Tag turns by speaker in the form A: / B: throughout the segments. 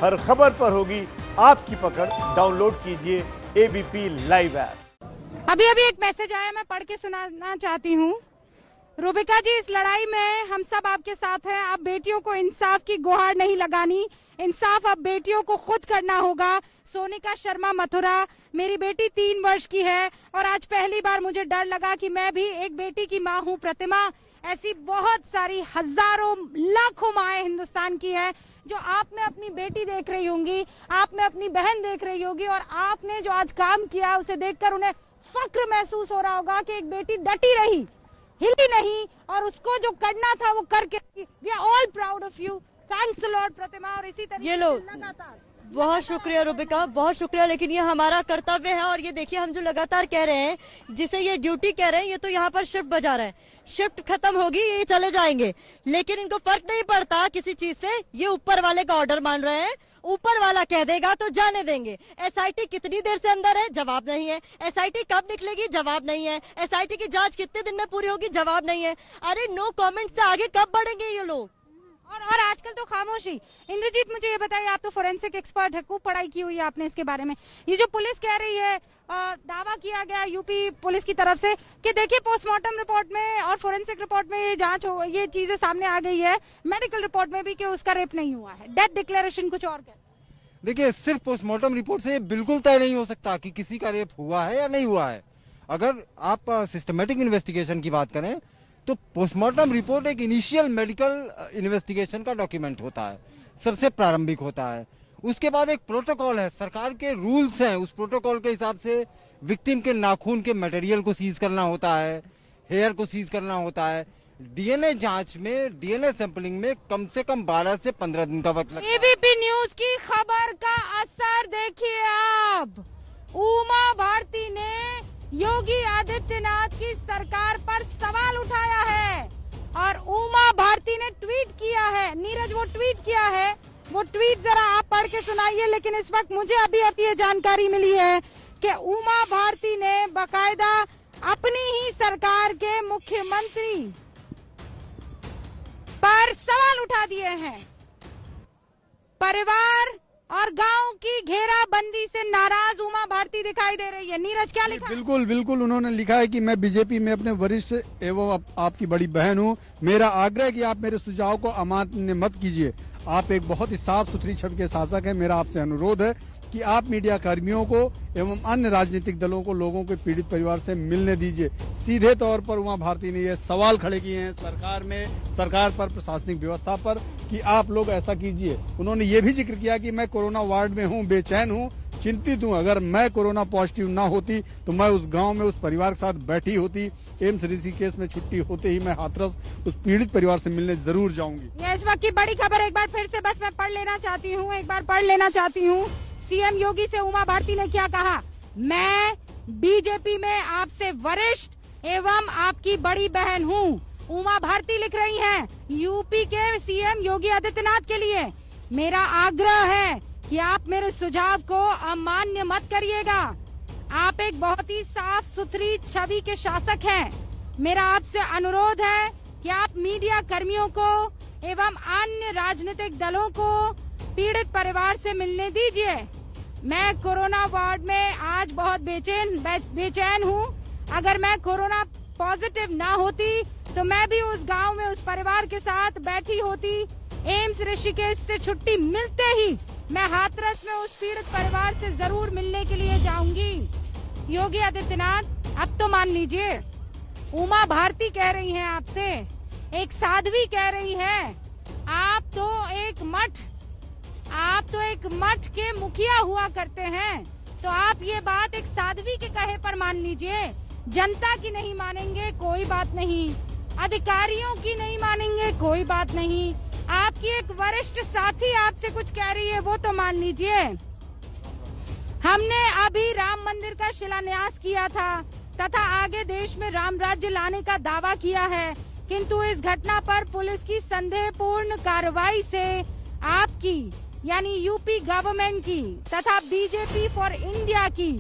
A: हर खबर पर होगी आपकी पकड़। डाउनलोड कीजिए एबीपी लाइव ऐप।
B: अभी एक मैसेज आया, मैं पढ़ के सुनाना चाहती हूँ। रूबिका जी, इस लड़ाई में हम सब आपके साथ हैं। आप बेटियों को इंसाफ की गुहार नहीं लगानी, इंसाफ अब बेटियों को खुद करना होगा। सोनिका शर्मा मथुरा, मेरी बेटी 3 वर्ष की है और आज पहली बार मुझे डर लगा कि मैं भी एक बेटी की माँ हूँ। प्रतिमा, ऐसी बहुत सारी हजारों लाखों माएं हिंदुस्तान की है जो आप में अपनी बेटी देख रही होंगी, आप में अपनी बहन देख रही होगी और आपने जो आज काम किया उसे देखकर उन्हें फक्र महसूस हो रहा होगा कि एक बेटी डटी रही, हिली नहीं और उसको जो करना था वो करके। We are all proud of you. Thanks a lot Pratima. और इसी तरीके से लगातार
C: बहुत शुक्रिया रूबिका, बहुत शुक्रिया। लेकिन ये हमारा कर्तव्य है और ये देखिए हम जो लगातार कह रहे हैं, जिसे ये ड्यूटी कह रहे हैं, ये तो यहाँ पर शिफ्ट बजा रहे हैं। शिफ्ट खत्म होगी, ये चले जाएंगे, लेकिन इनको फर्क नहीं पड़ता किसी चीज से। ये ऊपर वाले का ऑर्डर मान रहे हैं, ऊपर वाला कह देगा तो जाने देंगे। एसआईटी कितनी देर से अंदर है, जवाब नहीं है। एसआईटी कब निकलेगी, जवाब नहीं है। एसआईटी की जांच कितने दिन में पूरी होगी, जवाब नहीं है। अरे नो कमेंट से आगे कब बढ़ेंगे ये लोग।
B: और आजकल तो खामोशी। इंद्रजीत, मुझे ये बताइए, आप तो फोरेंसिक एक्सपर्ट है, खूब पढ़ाई की हुई है आपने इसके बारे में। ये जो पुलिस कह रही है, दावा किया गया यूपी पुलिस की तरफ से कि देखिए पोस्टमार्टम रिपोर्ट में और फोरेंसिक रिपोर्ट में ये जांच हो, ये चीजें सामने आ गई है, मेडिकल रिपोर्ट में भी कि उसका रेप नहीं हुआ है। डेथ डिक्लेरेशन कुछ और कहते।
D: देखिए, सिर्फ पोस्टमार्टम रिपोर्ट से बिल्कुल तय नहीं हो सकता कि किसी का रेप हुआ है या नहीं हुआ है। अगर आप सिस्टमेटिक इन्वेस्टिगेशन की बात करें तो पोस्टमार्टम रिपोर्ट एक इनिशियल मेडिकल इन्वेस्टिगेशन का डॉक्यूमेंट होता है, सबसे प्रारंभिक होता है। उसके बाद एक प्रोटोकॉल है, सरकार के रूल्स हैं, उस प्रोटोकॉल के हिसाब से विक्टिम के नाखून के मटेरियल को सीज करना होता है, हेयर को सीज करना होता है। डीएनए जांच में, डीएनए सैंपलिंग में कम से कम 12 से 15 दिन का वक्त लगता है।
B: एबीपी न्यूज की खबर का असर देखिए आप। उमा भारती ने योगी आदित्यनाथ की सरकार पर सवाल उठाया है और उमा भारती ने ट्वीट किया है। नीरज, वो ट्वीट किया है, वो ट्वीट जरा आप पढ़ के सुनाइए। लेकिन इस वक्त मुझे अभी ये जानकारी मिली है कि उमा भारती ने बाकायदा अपनी ही सरकार के मुख्यमंत्री पर सवाल उठा दिए हैं। परिवार और गांव की घेराबंदी से नाराज उमा भारती दिखाई दे रही है। नीरज, क्या लिखा?
E: बिल्कुल उन्होंने लिखा है कि मैं बीजेपी में अपने वरिष्ठ एवं आपकी बड़ी बहन हूं। मेरा आग्रह है कि आप मेरे सुझाव को अमान्य मत कीजिए। आप एक बहुत ही साफ सुथरी छवि के शासक हैं। मेरा आपसे अनुरोध है कि आप मीडिया कर्मियों को एवं अन्य राजनीतिक दलों को लोगों के पीड़ित परिवार से मिलने दीजिए। सीधे तौर पर उमा भारती ने ये सवाल खड़े किए हैं सरकार पर, प्रशासनिक व्यवस्था पर कि आप लोग ऐसा कीजिए। उन्होंने ये भी जिक्र किया कि मैं कोरोना वार्ड में हूँ, बेचैन हूँ, चिंतित हूँ। अगर मैं कोरोना पॉजिटिव ना होती तो मैं उस गांव में उस परिवार के साथ बैठी होती। एम्स ऋषिकेश में छुट्टी होते ही मैं हाथरस उस पीड़ित परिवार से मिलने जरूर जाऊंगी।
B: ये इस वक्त की बड़ी खबर एक बार फिर से बस मैं पढ़ लेना चाहती हूँ। सीएम योगी से उमा भारती ने क्या कहा? मैं बीजेपी में आपसे वरिष्ठ एवं आपकी बड़ी बहन हूँ। उमा भारती लिख रही हैं यूपी के सीएम योगी आदित्यनाथ के लिए। मेरा आग्रह है कि आप मेरे सुझाव को अमान्य मत करिएगा। आप एक बहुत ही साफ सुथरी छवि के शासक हैं। मेरा आपसे अनुरोध है कि आप मीडिया कर्मियों को एवं अन्य राजनीतिक दलों को पीड़ित परिवार से मिलने दीजिए। मैं कोरोना वार्ड में आज बहुत बेचैन हूँ। अगर मैं कोरोना पॉजिटिव ना होती तो मैं भी उस गांव में उस परिवार के साथ बैठी होती। एम्स ऋषिकेश से छुट्टी मिलते ही मैं हाथरस में उस पीड़ित परिवार से जरूर मिलने के लिए जाऊंगी। योगी आदित्यनाथ, अब तो मान लीजिए। उमा भारती कह रही हैं आपसे, एक साध्वी कह रही है, आप तो एक मठ के मुखिया हुआ करते हैं, तो आप ये बात एक साध्वी के कहे पर मान लीजिए। जनता की नहीं मानेंगे, कोई बात नहीं। अधिकारियों की नहीं मानेंगे, कोई बात नहीं। आपकी एक वरिष्ठ साथी आपसे कुछ कह रही है, वो तो मान लीजिए। हमने अभी राम मंदिर का शिलान्यास किया था तथा आगे देश में राम राज्य लाने का दावा किया है, किंतु इस घटना पर पुलिस की संदेहपूर्ण कार्रवाई से आपकी यानी यूपी गवर्नमेंट की तथा बीजेपी फॉर इंडिया की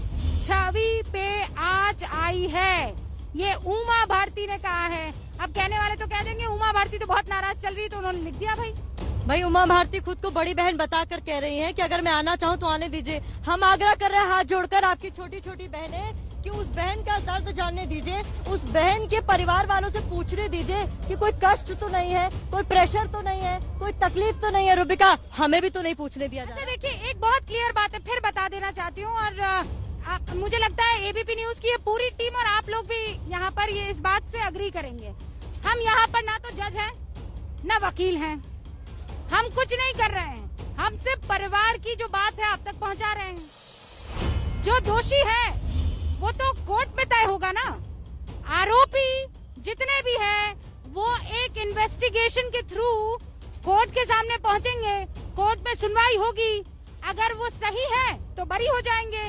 B: छवि पे आंच आई है। ये उमा भारती ने कहा है। अब कहने वाले तो कह देंगे उमा भारती तो बहुत नाराज चल रही है, तो उन्होंने लिख दिया भाई।
C: भाई उमा भारती खुद को बड़ी बहन बताकर कह रही हैं कि अगर मैं आना चाहूँ तो आने दीजिए। हम आग्रह कर रहे हैं हाथ जोड़कर आपकी छोटी छोटी बहनें कि उस बहन का दर्द जानने दीजिए, उस बहन के परिवार वालों से पूछने दीजिए कि कोई कष्ट तो नहीं है, कोई प्रेशर तो नहीं है, कोई तकलीफ तो नहीं है। रूबिका, हमें भी तो नहीं पूछने दिया जा रहा।
B: देखिए, एक बहुत क्लियर बात है, फिर बता देना चाहती हूँ, और मुझे लगता है एबीपी न्यूज की ये पूरी टीम और आप लोग भी यहाँ पर ये इस बात से अग्री करेंगे। हम यहाँ पर ना तो जज हैं, न वकील हैं, हम कुछ नहीं कर रहे हैं। हम सिर्फ परिवार की जो बात है आप तक पहुँचा रहे हैं। जो दोषी है वो तो कोर्ट में तय होगा ना। आरोपी जितने भी हैं वो एक इन्वेस्टिगेशन के थ्रू कोर्ट के सामने पहुंचेंगे, कोर्ट में सुनवाई होगी। अगर वो सही है तो बरी हो जाएंगे,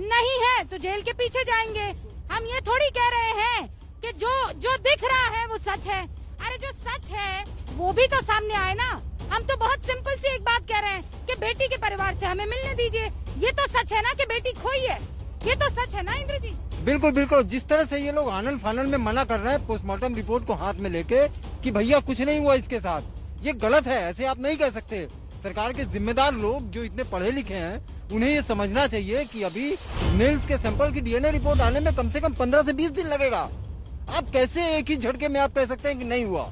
B: नहीं है तो जेल के पीछे जाएंगे। हम ये थोड़ी कह रहे हैं कि जो दिख रहा है वो सच है। अरे जो सच है वो भी तो सामने आए ना। हम तो बहुत सिंपल सी एक बात कह रहे हैं कि बेटी के परिवार से हमें मिलने दीजिए। ये तो सच है ना कि बेटी खोई है, ये तो सच है ना इंद्र जी।
D: बिल्कुल बिल्कुल, जिस तरह से ये लोग आनन फानन में मना कर रहे हैं पोस्टमार्टम रिपोर्ट को हाथ में लेके कि भैया कुछ नहीं हुआ इसके साथ, ये गलत है। ऐसे आप नहीं कह सकते। सरकार के जिम्मेदार लोग जो इतने पढ़े लिखे हैं उन्हें ये समझना चाहिए कि अभी नेल्स के सैंपल की डीएनए रिपोर्ट आने में कम से कम 15 से 20 दिन लगेगा। आप कैसे एक ही झटके में आप कह सकते हैं कि नहीं हुआ?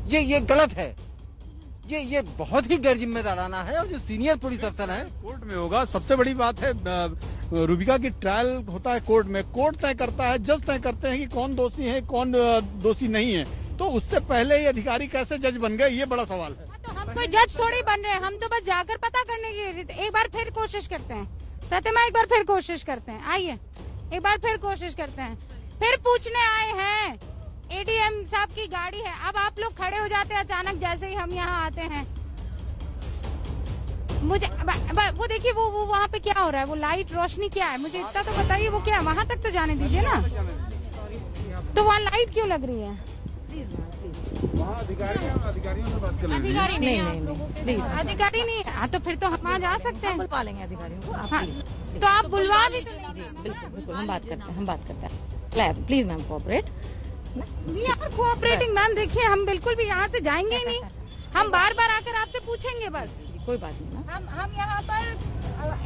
D: ये गलत है। ये बहुत ही गैर जिम्मेदाराना है। और जो सीनियर पुलिस अफसर हैं
E: कोर्ट में होगा। सबसे बड़ी बात है रूबिका की ट्रायल होता है कोर्ट में, कोर्ट तय करता है, जज तय करते हैं कि कौन दोषी है कौन दोषी नहीं है। तो उससे पहले ये अधिकारी कैसे जज बन गए, ये बड़ा सवाल है।
B: तो हम कोई जज थोड़ी बन रहे हैं, हम तो बस जाकर पता करने की एक बार फिर कोशिश करते हैं। प्रतिमा एक बार फिर कोशिश करते हैं, आइए एक बार फिर कोशिश करते हैं। फिर पूछने आए हैं, एडीएम साहब की गाड़ी है। अब आप लोग खड़े हो जाते हैं अचानक जैसे ही हम यहाँ आते हैं। मुझे वो देखिए वो वहाँ पे क्या हो रहा है, वो लाइट रोशनी क्या है, मुझे इतना तो बताइए वो क्या है। वहाँ तक तो जाने दीजिए ना। तो वहाँ लाइट क्यों लग रही है?
E: अधिकारियों से बात कर
B: अधिकारी नहीं, अधिकारी नहीं। हाँ तो फिर तो हम वहाँ जा सकते हैं,
C: बुलवा लेंगे अधिकारियों को।
B: हाँ, तो आप बुलवा भी तो
C: जी बिल्कुल हम बात करते हैं। Please ma'am cooperate.
B: We are cooperating ma'am. देखिए हम बिल्कुल भी यहाँ से जाएंगे ही नहीं, हम बार बार आकर आपसे पूछेंगे बस।
C: कोई बात नहीं मैम।
B: हम यहाँ पर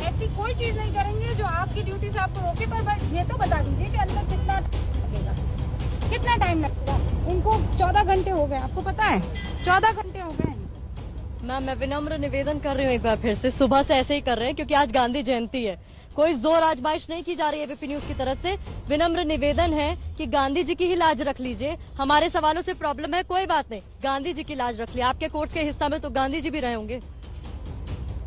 B: ऐसी कोई चीज नहीं करेंगे जो आपकी ड्यूटी से आपको रोके। पर बस ये तो बता दीजिए कि अंदर कितना लगेगा, कितना टाइम लगेगा। इनको 14 घंटे हो गए, आपको पता है 14 घंटे हो गए।
C: मैम मैं विनम्र निवेदन कर रही हूँ एक बार फिर से, सुबह से ऐसे ही कर रहे हैं क्योंकि आज गांधी जयंती है। कोई जोर आजमाइश नहीं की जा रही है एबीपी न्यूज की तरफ से। विनम्र निवेदन है कि गांधी जी की ही लाज रख लीजिए। हमारे सवालों से प्रॉब्लम है, कोई बात नहीं, गांधी जी की लाज रख लिया। आपके कोर्स के हिस्सा में तो गांधी जी भी रहे होंगे।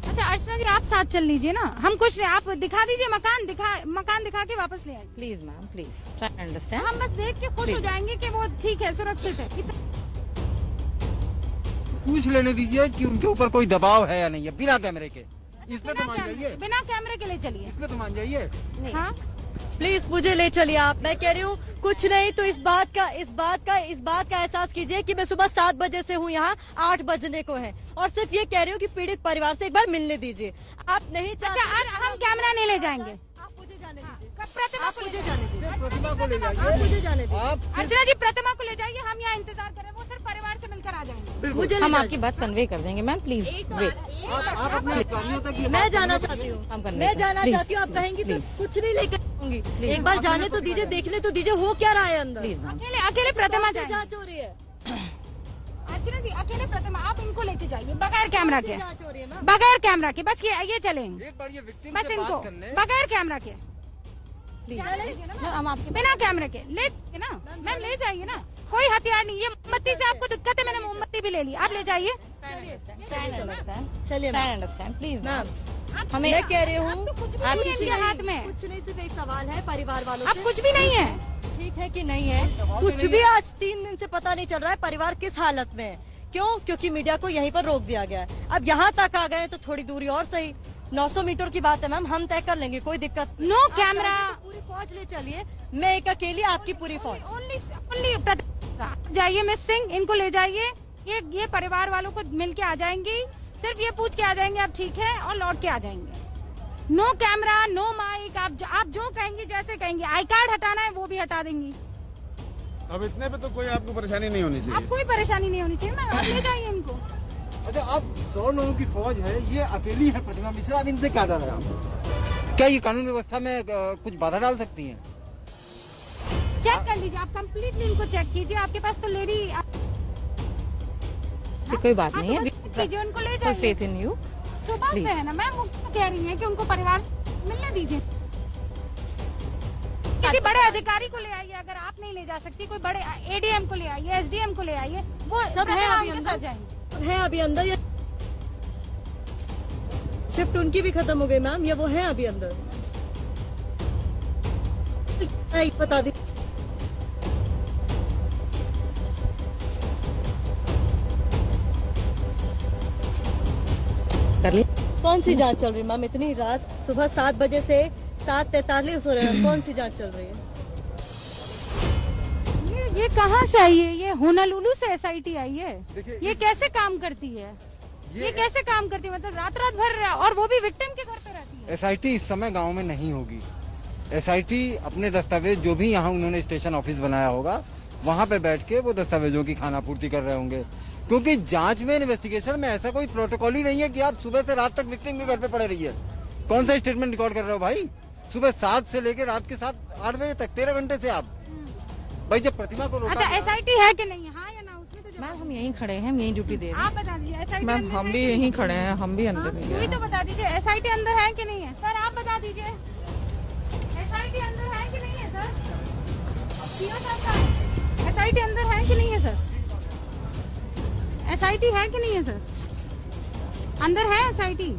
B: अच्छा अर्चना जी आप साथ चल लीजिए ना, हम कुछ नहीं, आप दिखा दीजिए मकान दिखा के वापस ले आए।
C: Please ma'am please try understand.
B: हम बस देख के खुश हो जाएंगे कि वो ठीक है, सुरक्षित है।
D: पूछ लेने दीजिए कि उनके ऊपर कोई दबाव है या नहीं है, बिना कैमरे के। इसमें तो मान जाइए,
B: बिना कैमरे के ले चलिए।
D: इसमें तो मान जाइए।
B: हाँ
C: प्लीज मुझे ले चलिए आप। मैं कह रही हूँ कुछ नहीं तो इस बात का एहसास कीजिए कि मैं सुबह 7 बजे से हूँ यहाँ, 8 बजने को है, और सिर्फ ये कह रही हूँ कि पीड़ित परिवार से एक बार मिलने दीजिए। आप नहीं चाहते।
B: अच्छा हम कैमरा नहीं ले जाएंगे।
C: आप मुझे जाने दीजिए।
B: प्रतिमा को ले जाने दीजिए।
D: प्रतिमा को ले
C: आप
D: जाइए।
C: मुझे जाने दीजिए।
D: आप
B: अर्चना जी प्रतिमा को ले जाइए, हम यहाँ इंतजार करें, वो सिर्फ परिवार से मिलकर आ जाएंगे।
C: मुझे
F: हम आपकी बात कन्वे कर देंगे मैम, प्लीज वेट।
D: आप अपने अधिकारियों तक ये
C: मैं
D: बात
C: जाना
D: करें।
C: चाहती हूँ,
F: हम करने
C: मैं
F: का।
C: जाना
F: Please,
C: चाहती हूँ। आप कहेंगी तो
F: please.
C: कुछ नहीं लेकर आऊंगी।
F: Please.
C: एक बार जाने तो दीजिए, देखने तो दीजिए हो क्या रहा है अंदर।
F: Please ma'am.
B: अकेले प्रतिमा
C: से
B: जाएंगे।
C: जांच हो रही है।
B: अर्चना जी अकेले प्रतिमा, आप इनको लेके जाइए बगैर कैमरा के,
C: जांच हो रही है मैम।
B: बगैर कैमरा के, बस ये चलेंगे
D: एक बार ये विक्टिम
B: बस
D: से
B: इनको
D: बात करने।
B: बगैर कैमरा के,
F: हम आपके
B: बिना कैमरे के ले ना मैम, ले जाइए ना, कोई हथियार नहीं। ये मोमबत्ती से आपको दिक्कत है, मैंने मोमबत्ती भी ले ली, आप ले जाइए।
C: चलिए मैम।
F: अंडरस्टैंड प्लीज
C: मैम
F: हमें
C: मैं कह रही हूँ
B: तो कुछ भी
C: आप
B: नहीं है
C: कुछ
B: इनके
C: नहीं-
B: हाथ में,
C: कुछ नहीं, सिर्फ एक सवाल है परिवार वालों
B: अब
C: से।
B: कुछ भी नहीं है।
C: ठीक है कि नहीं है, कुछ भी आज 3 दिन से पता नहीं चल रहा है परिवार किस हालत में है। क्यों? क्योंकि मीडिया को यहीं पर रोक दिया गया है। अब यहाँ तक आ गए तो थोड़ी दूरी और सही, 900 मीटर की बात है मैम, हम तय कर लेंगे, कोई दिक्कत नहीं।
B: नो कैमरा,
C: आप पूरी फौज ले चलिए, मैं एक अकेली, आपकी पूरी फौज।
B: ओनली जाइए मिस सिंह, इनको ले जाइए। ये परिवार वालों को मिल के आ जाएंगी, सिर्फ ये पूछ के आ जाएंगे आप ठीक है, और लौट के आ जाएंगे। नो कैमरा, नो माइक, आप जो कहेंगे जैसे कहेंगे। आई कार्ड हटाना है वो भी हटा देंगी।
E: अब इतने पे तो कोई आपको परेशानी नहीं होनी
B: अब कोई परेशानी नहीं होनी चाहिए मैम, आप ले जाइए इनको।
D: अच्छा, आप 100 लोगों की फौज है, ये अकेली है प्रतिमा मिश्रा, अब इनसे क्या डर है आपको? क्या ये कानून व्यवस्था में कुछ बाधा डाल सकती हैं?
B: चेक कर लीजिए, आप कंप्लीटली इनको चेक कीजिए। आपके पास तो लेडी
F: कोई बात नहीं है,
B: कीजिए, उनको ले
F: कोई
B: जाइए।
F: Faith in you.
B: सुबह से है ना मैम, वो कह रही है कि उनको परिवार मिलने दीजिए। किसी बड़े अधिकारी को ले आइए, अगर आप नहीं ले जा सकती कोई बड़े एडीएम को ले आइए, एसडीएम को ले आइए, वो
C: सब है अभी
B: उनके
C: अंदर।
B: साथ जाएंगे।
C: है अभी अंदर, ये शिफ्ट उनकी भी खत्म हो गई मैम, ये वो है अभी अंदर। बता दी
F: कर ली।
C: कौन सी जांच चल रही है मैम? इतनी रात, सुबह 7 बजे से 7:43 हो रहे हैं, कौन सी जांच चल रही है?
B: ये कहाँ से आई है? ये होनालुलु से एसआईटी आई है। ये कैसे काम करती है? ये कैसे काम करती है? मतलब रात रात भर, और वो भी विक्टिम के घर पे रहती है।
D: एसआईटी इस समय गांव में नहीं होगी। एसआईटी अपने दस्तावेज जो भी यहाँ उन्होंने स्टेशन ऑफिस बनाया होगा, वहाँ पे बैठ के वो दस्तावेजों की खानापूर्ति कर रहे होंगे, क्योंकि जांच में, इन्वेस्टिगेशन में ऐसा कोई प्रोटोकॉल ही नहीं है कि आप सुबह से रात तक विक्टिम के घर पे पड़े रहिए। कौन सा स्टेटमेंट रिकॉर्ड कर रहे हो भाई? सुबह 7 से लेकर रात के 7-8 बजे तक 13 घंटे से आप भाई जब प्रतिमा को रोका।
B: अच्छा, एसआईटी है कि नहीं? हाँ या ना? उसमें तो
F: मैम हम यहीं खड़े हैं, हम यहीं ड्यूटी दे रहे
B: आप बता दीजिए, एसआईटी
F: हैं। मैम हम भी यहीं खड़े हैं, हम भी अंदर नहीं
B: वही
F: गए।
B: तो बता दीजिए, एसआईटी अंदर है कि नहीं है? सर आप बता दीजिए, एसआईटी अंदर है कि नहीं है सर? सीओ साहब, एसआईटी अंदर है कि नहीं है सर? एसआईटी है कि नहीं है सर? अंदर है एसआईटी?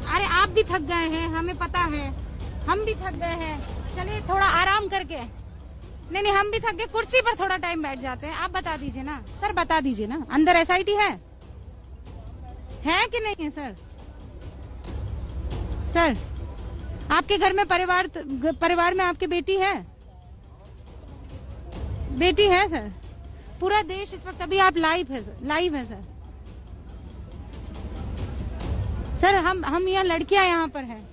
B: अरे आप भी थक गए हैं, हमें पता है, हम भी थक गए हैं। चलिए थोड़ा आराम करके, नहीं हम भी थक गए, कुर्सी पर थोड़ा टाइम बैठ जाते हैं। आप बता दीजिए ना सर, बता दीजिए ना, अंदर एसआईटी है कि नहीं है सर? सर आपके घर में परिवार में आपकी बेटी है? बेटी है सर? पूरा देश इस वक्त, अभी आप लाइव है सर। सर हम यहाँ लड़कियां यहाँ पर हैं।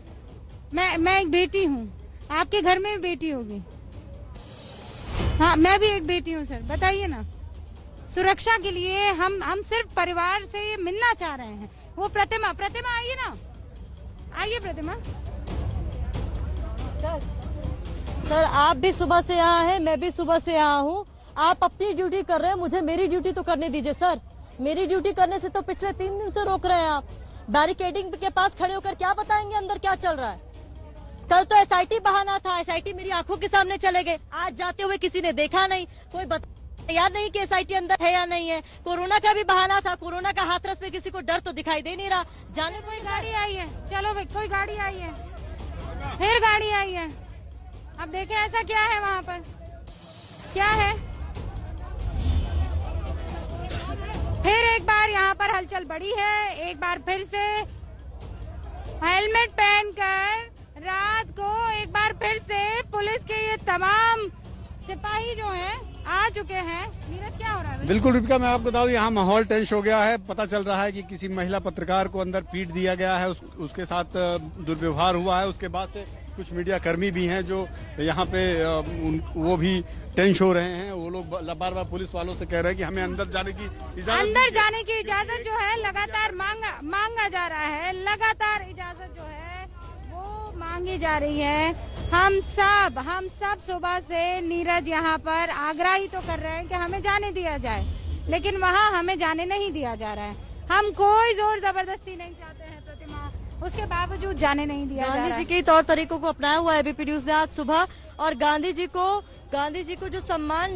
B: मैं एक बेटी हूँ, आपके घर में भी बेटी होगी। हाँ, मैं भी एक बेटी हूँ सर। बताइए ना, सुरक्षा के लिए हम सिर्फ परिवार से ये मिलना चाह रहे हैं। वो प्रतिमा आइए ना, आइए प्रतिमा।
C: सर आप भी सुबह से यहाँ हैं, मैं भी सुबह से यहाँ हूँ। आप अपनी ड्यूटी कर रहे हैं, मुझे मेरी ड्यूटी तो करने दीजिए सर। मेरी ड्यूटी करने से तो पिछले 3 दिन से रोक रहे हैं आप। बैरिकेडिंग के पास खड़े होकर क्या बताएंगे अंदर क्या चल रहा है? कल तो एसआईटी बहाना था, एसआईटी मेरी आंखों के सामने चले गए। आज जाते हुए किसी ने देखा नहीं, कोई तैयार नहीं कि एसआईटी अंदर है या नहीं है। कोरोना का भी बहाना था, कोरोना का हाथरस में किसी को डर तो दिखाई दे नहीं रहा। जाने
B: कोई गाड़ी आई है, चलो भाई कोई गाड़ी आई है, फिर गाड़ी आई है। अब देखें ऐसा क्या है वहाँ पर, क्या है? फिर एक बार यहाँ पर हलचल बढ़ी है। एक बार फिर से हेलमेट पहनकर रात को एक बार फिर से पुलिस के ये तमाम सिपाही जो हैं आ चुके हैं। नीरज क्या हो रहा है?
E: बिल्कुल रुपिका, मैं आपको बता दूं, यहाँ माहौल टेंस हो गया है। पता चल रहा है कि किसी महिला पत्रकार को अंदर पीट दिया गया है, उसके साथ दुर्व्यवहार हुआ है। उसके बाद से कुछ मीडिया कर्मी भी हैं जो यहाँ पे वो भी टेंस हो रहे हैं। वो लोग बार बार पुलिस वालों से कह रहे हैं कि हमें अंदर जाने की इजाजत,
B: अंदर जाने की इजाजत जो है लगातार मांगा जा रहा है। लगातार इजाजत जो है वो मांगी जा रही है। हम सब सुबह से नीरज यहाँ पर आग्रह ही तो कर रहे हैं कि हमें जाने दिया जाए, लेकिन वहाँ हमें जाने नहीं दिया जा रहा है। हम कोई जोर जबरदस्ती नहीं चाहते हैं प्रतिमा, उसके बावजूद जाने नहीं दिया जा रहा है।
C: गांधी जी के तौर तरीकों को अपनाया हुआ है एबीपी न्यूज ने आज सुबह, और गांधी जी को जो सम्मान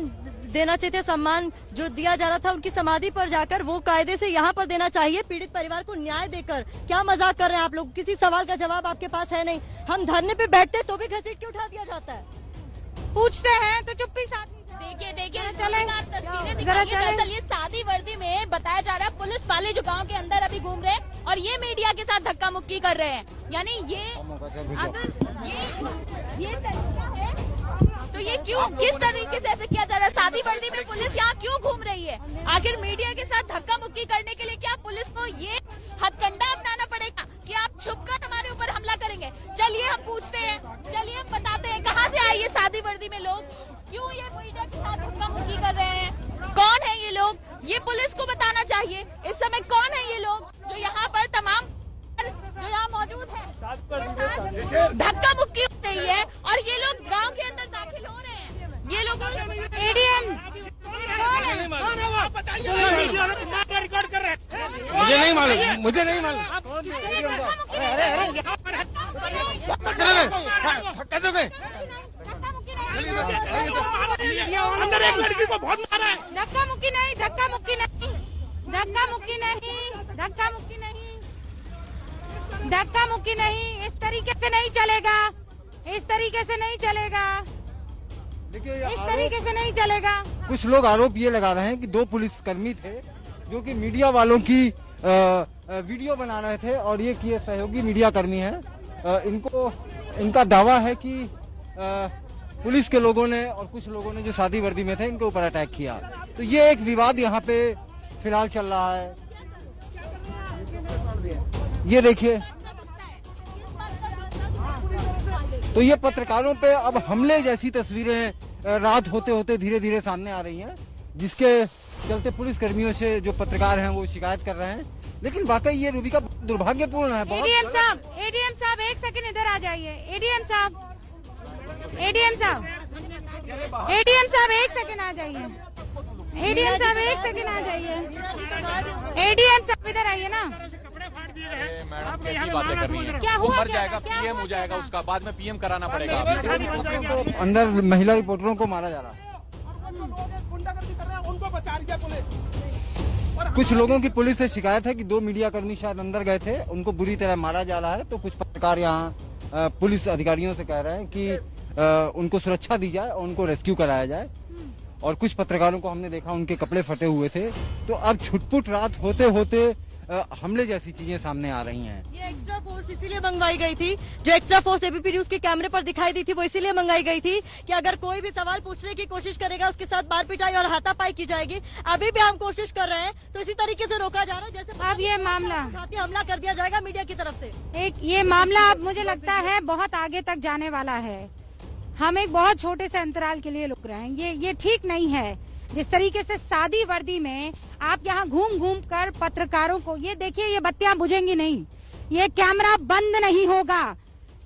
C: देना चाहिए, सम्मान जो दिया जा रहा था उनकी समाधि पर जाकर, वो कायदे से यहाँ पर देना चाहिए, पीड़ित परिवार को न्याय देकर। क्या मजाक कर रहे हैं आप लोग? किसी सवाल का जवाब आपके पास है नहीं। हम धरने पे बैठते तो भी घसीट के उठा दिया जाता है।
B: पूछते हैं तो चुप्पी साथ
G: देखिए
B: चले
G: तस्वीरें दिखाइए। दरअसल ये सादी वर्दी में बताया जा रहा है पुलिस वाले जो गांव के अंदर अभी घूम रहे हैं और ये मीडिया के साथ धक्का मुक्की कर रहे हैं। यानी ये अगर ये तरीका है तो ये क्यों, किस तरीके से ऐसे किया जा रहा है? सादी वर्दी में पुलिस यहाँ क्यों घूम रही है? आखिर मीडिया के साथ धक्का मुक्की करने के लिए क्या पुलिस को ये हथकंडा अपनाना पड़ेगा कि आप छुपकर हमारे ऊपर हमला करेंगे? चलिए हम पूछते हैं, चलिए हम बताते हैं कहाँ से आए ये सादी वर्दी में लोग, क्यों ये मीडिया के साथ धक्का मुक्की कर रहे हैं, कौन है ये लोग? ये पुलिस को बताना चाहिए। धक्का मुक्की हो रही है और ये लोग गांव के अंदर दाखिल हो रहे हैं। ये लोग एडीएम
H: रिकॉर्ड कर रहे हैं। मुझे नहीं मालूम, मुझे नहीं मालूम। धक्का दोगे? अंदर एक लड़की को बहुत मारा है।
B: धक्का मुक्की नहीं, धक्का मुक्की नहीं, धक्का मुक्की नहीं, धक्का मुक्की नहीं, धक्का मुक्की नहीं। इस तरीके से नहीं चलेगा, इस तरीके से नहीं चलेगा, इस तरीके से नहीं चलेगा।
D: कुछ लोग आरोप ये लगा रहे हैं कि 2 पुलिसकर्मी थे जो कि मीडिया वालों की वीडियो बना रहे थे और ये किए सहयोगी मीडिया कर्मी हैं। इनका दावा है कि पुलिस के लोगों ने और कुछ लोगों ने जो सादी वर्दी में थे इनके ऊपर अटैक किया। तो ये एक विवाद यहाँ पे फिलहाल चल रहा है। ये देखिए, तो ये पत्रकारों पे अब हमले जैसी तस्वीरें रात होते होते धीरे धीरे सामने आ रही हैं, जिसके चलते पुलिस कर्मियों से जो पत्रकार हैं वो शिकायत कर रहे हैं। लेकिन वाकई ये रूबिका दुर्भाग्यपूर्ण है।
B: एडीएम साहब, एडीएम साहब एक सेकंड इधर आ जाइए। एडीएम साहब, एडीएम साहब, एडीएम साहब एक सेकंड आ जाइए। एडीएम साहब एक सेकंड आ जाइए। एडीएम साहब इधर आइए ना।
I: मैडम कैसी बातें कर रही हैं?
B: क्या
I: वो
B: हुआ?
I: मर जाएगा, पीएम हो जाएगा, उसका बाद में पीएम कराना पड़ेगा।
D: अंदर महिला रिपोर्टरों को मारा जा रहा है।
H: उनको बचा रही है पुलिस।
D: कुछ लोगों की पुलिस से शिकायत है कि 2 मीडिया कर्मी शायद अंदर गए थे, उनको बुरी तरह मारा जा रहा है। तो कुछ पत्रकार यहाँ पुलिस अधिकारियों से कह रहे हैं कि उनको सुरक्षा दी जाए और उनको रेस्क्यू कराया जाए। और कुछ पत्रकारों को हमने देखा उनके कपड़े फटे हुए थे। तो अब छुटपुट रात होते होते हमले जैसी चीजें सामने आ रही हैं।
C: ये एक्स्ट्रा फोर्स इसीलिए मंगवाई गई थी, जो एक्स्ट्रा फोर्स एबीपी न्यूज के कैमरे पर दिखाई दी थी वो इसीलिए मंगाई गई थी कि अगर कोई भी सवाल पूछने की कोशिश करेगा उसके साथ मार पिटाई और हाथापाई की जाएगी। अभी भी हम कोशिश कर रहे हैं तो इसी तरीके से रोका जा रहा है जैसे
B: अब ये मामला
C: हमला कर दिया जाएगा मीडिया की तरफ से।
B: ये मामला अब मुझे लगता है बहुत आगे तक जाने वाला है। हम एक बहुत छोटे से अंतराल के लिए रुक रहे हैं। ये ठीक नहीं है। जिस तरीके से सादी वर्दी में आप यहाँ घूम घूम कर पत्रकारों को, ये देखिए ये बत्तियां बुझेंगी नहीं, ये कैमरा बंद नहीं होगा।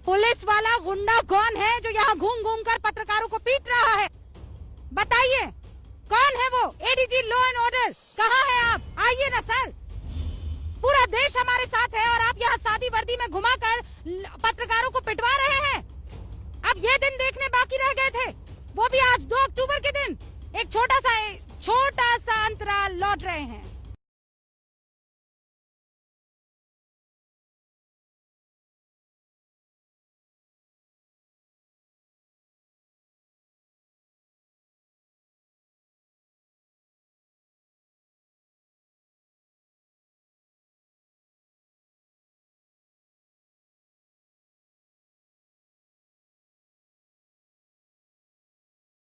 B: पुलिस वाला गुंडा कौन है जो यहाँ घूम घूम कर पत्रकारों को पीट रहा है? बताइए कौन है वो? एडीजी लॉ एंड ऑर्डर कहाँ है आप? आइए ना सर, पूरा देश हमारे साथ है और आप यहाँ सादी वर्दी में घुमाकर पत्रकारों को पिटवा रहे हैं। अब ये दिन देखने बाकी रह गए थे, वो भी आज 2 अक्टूबर के दिन एक छोटा सा अंतराल लौट रहे हैं।